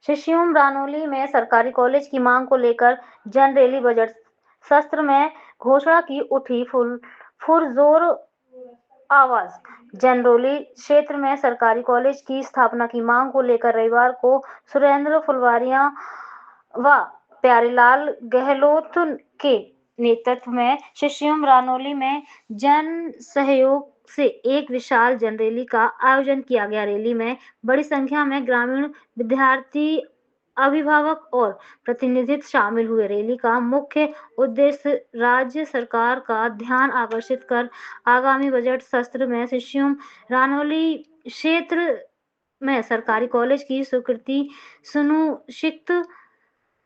शिष्यूम रानौली में सरकारी कॉलेज की मांग को लेकर जन रैली बजट सत्र में घोषणा की उठी पुरजोर आवाज। जनरौली क्षेत्र में सरकारी कॉलेज की स्थापना की मांग को लेकर रविवार को सुरेंद्र फुलवारिया व प्यारेलाल गहलोत के नेतृत्व में शिष्यूम रानौली में जन सहयोग से एक विशाल जन रैली का आयोजन किया गया। रैली में बड़ी संख्या में ग्रामीण विद्यार्थी, अभिभावक और प्रतिनिधि शामिल हुए। रैली का मुख्य उद्देश्य राज्य सरकार का ध्यान आकर्षित कर आगामी बजट सत्र में शिष्यूम रानौली क्षेत्र में सरकारी कॉलेज की स्वीकृति सुनिश्चित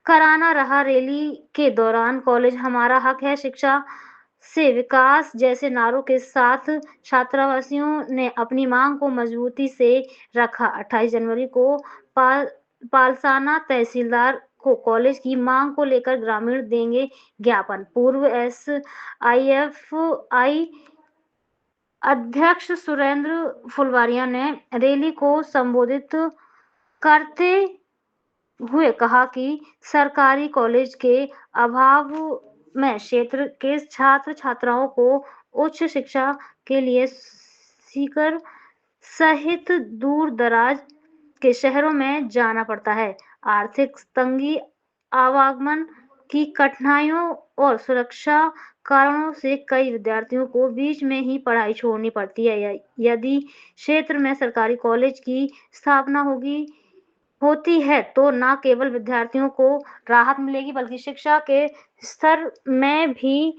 कराना रहा। रैली के दौरान कॉलेज हमारा हक है, शिक्षा से विकास जैसे नारों के साथ छात्रावासियों ने अपनी मांग को मजबूती से रखा। 28 जनवरी को पालसाना तहसीलदार को कॉलेज की मांग को लेकर ग्रामीण देंगे ज्ञापन। पूर्व SIFI अध्यक्ष सुरेंद्र फुलवारिया ने रैली को संबोधित करते हुए कहा कि सरकारी कॉलेज के अभाव में क्षेत्र के छात्र छात्राओं को उच्च शिक्षा के लिए सीकर सहित दूर दराज के शहरों में जाना पड़ता है। आर्थिक तंगी, आवागमन की कठिनाइयों और सुरक्षा कारणों से कई विद्यार्थियों को बीच में ही पढ़ाई छोड़नी पड़ती है। यदि क्षेत्र में सरकारी कॉलेज की स्थापना होती है तो न केवल विद्यार्थियों को राहत मिलेगी बल्कि शिक्षा के स्तर में भी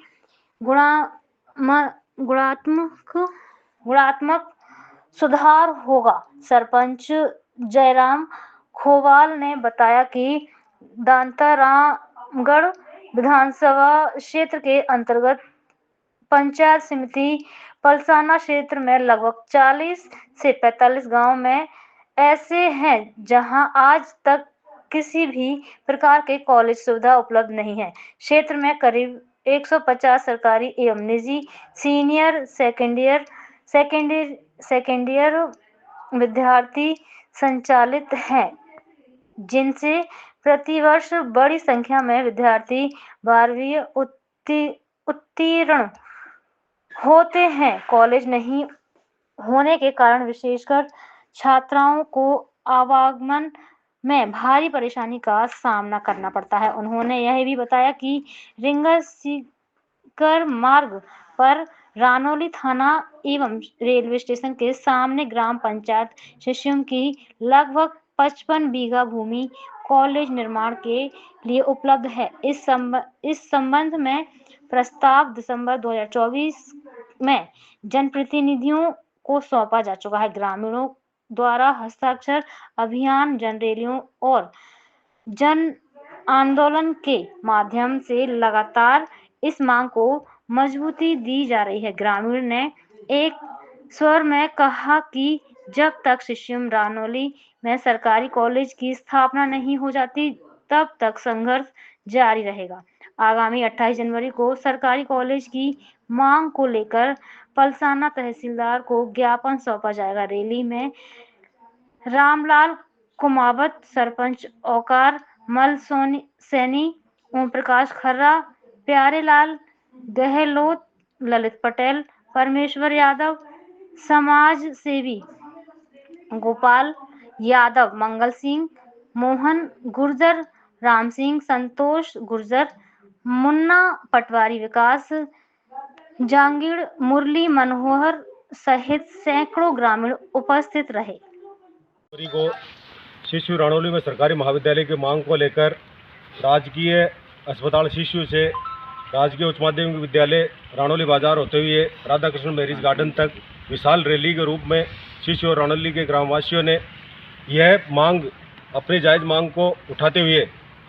गुणात्मक सुधार होगा। सरपंच जयराम खोवाल ने बताया कि दांतारामगढ़ विधानसभा क्षेत्र के अंतर्गत पंचायत समिति पलसाना क्षेत्र में लगभग 40 से 45 गांव में ऐसे हैं जहां आज तक किसी भी प्रकार के कॉलेज सुविधा उपलब्ध नहीं है। क्षेत्र में करीब 150 सरकारी एवं निजी सीनियर सेकेंडरी विद्यार्थी संचालित हैं, जिनसे प्रतिवर्ष बड़ी संख्या में विद्यार्थी 12वीं उत्तीर्ण होते हैं। कॉलेज नहीं होने के कारण विशेषकर छात्राओं को आवागमन में भारी परेशानी का सामना करना पड़ता है। उन्होंने यह भी बताया कि रिंगर सीकर मार्ग पर रानौली थाना एवं रेलवे स्टेशन के सामने ग्राम पंचायत शिष्यूम की लगभग 55 बीघा भूमि कॉलेज निर्माण के लिए उपलब्ध है। इस संबंध में प्रस्ताव दिसंबर 2024 में जनप्रतिनिधियों को सौंपा जा चुका है। ग्रामीणों द्वारा हस्ताक्षर अभियान, जन रैलियों और जन आंदोलन के माध्यम से लगातार इस मांग को मजबूती दी जा रही है। ग्रामीण ने एक स्वर में कहा कि जब तक शिष्यूम रानौली में सरकारी कॉलेज की स्थापना नहीं हो जाती तब तक संघर्ष जारी रहेगा। आगामी 28 जनवरी को सरकारी कॉलेज की मांग को लेकर पलसाना तहसीलदार को ज्ञापन सौंपा जाएगा। रैली में रामलाल कुमावत, सरपंच औकार मल सैनी, ओम प्रकाश खर्रा, प्यारेलाल गहलोत, ललित पटेल, परमेश्वर यादव, समाज सेवी गोपाल यादव, मंगल सिंह, मोहन गुर्जर, राम सिंह, संतोष गुर्जर, मुन्ना पटवारी, विकास जांगीड़, मुरली मनोहर सहित सैकड़ों ग्रामीण उपस्थित रहे। को शिशु रानौली में सरकारी महाविद्यालय की मांग को लेकर राजकीय अस्पताल शिशु से राजकीय उच्च माध्यमिक विद्यालय रानौली बाजार होते हुए राधा कृष्ण मैरिज गार्डन तक विशाल रैली के रूप में शिशु और रानौली के ग्रामवासियों ने यह मांग, अपनी जायज़ मांग को उठाते हुए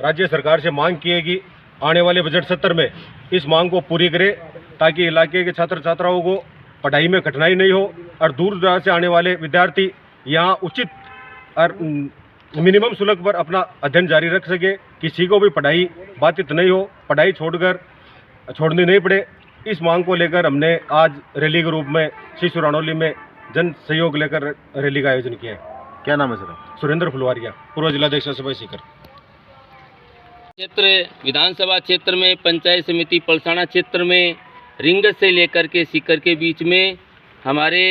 राज्य सरकार से मांग की है कि आने वाले बजट सत्र में इस मांग को पूरी करे ताकि इलाके के छात्र छात्राओं को पढ़ाई में कठिनाई नहीं हो और दूर दराज से आने वाले विद्यार्थी यहाँ उचित और मिनिमम शुल्क पर अपना अध्ययन जारी रख सके, किसी को भी पढ़ाई बाधित नहीं हो, पढ़ाई छोड़नी नहीं पड़े। इस मांग को लेकर हमने आज रैली के रूप में शिशु रानौली में जन सहयोग लेकर रैली का आयोजन किया है। क्या नाम है सर आपका? सुरेंद्र फुलवारिया, पूर्व जिलाध्यक्ष सभा सीकर। क्षेत्र विधानसभा क्षेत्र में पंचायत समिति पलसाना क्षेत्र में रिंगस से लेकर के सीकर के बीच में हमारे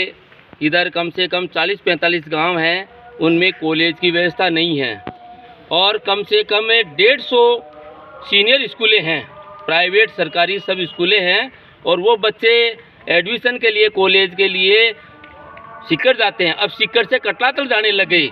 इधर कम से कम 40-45 गांव हैं, उनमें कॉलेज की व्यवस्था नहीं है और कम से कम 150 सीनियर स्कूलें हैं, प्राइवेट सरकारी सब स्कूलें हैं और वो बच्चे एडमिशन के लिए कॉलेज के लिए सीकर जाते हैं। अब सीकर से कटरा तक जाने लगे।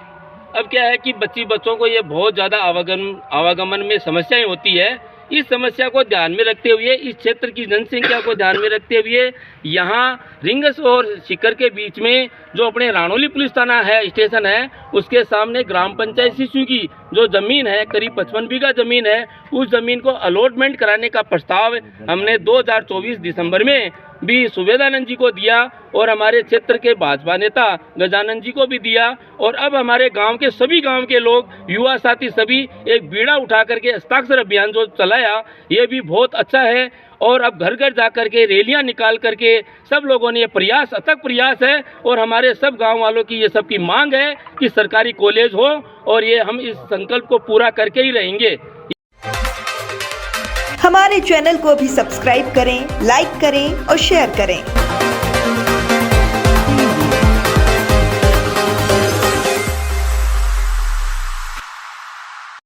अब क्या है कि बच्चों को ये बहुत ज़्यादा आवागमन में समस्याएं होती है। इस समस्या को ध्यान में रखते हुए, इस क्षेत्र की जनसंख्या को ध्यान में रखते हुए यहाँ रिंगस और सीकर के बीच में जो अपने राणौली पुलिस थाना है, स्टेशन है, उसके सामने ग्राम पंचायत शिशु की जो ज़मीन है, करीब 55 बीघा ज़मीन है, उस ज़मीन को अलॉटमेंट कराने का प्रस्ताव हमने 2024 दिसंबर में भी सुबेदानंद जी को दिया और हमारे क्षेत्र के भाजपा नेता गजानंद जी को भी दिया और अब हमारे गांव के सभी गांव के लोग, युवा साथी सभी एक बीड़ा उठा करके हस्ताक्षर अभियान जो चलाया, ये भी बहुत अच्छा है। और अब घर घर जा करके रैलियां निकाल करके सब लोगों ने ये प्रयास, अथक प्रयास है और हमारे सब गांव वालों की ये सबकी मांग है कि सरकारी कॉलेज हो और ये हम इस संकल्प को पूरा करके ही रहेंगे। हमारे चैनल को भी सब्सक्राइब करें, लाइक करें और शेयर करें।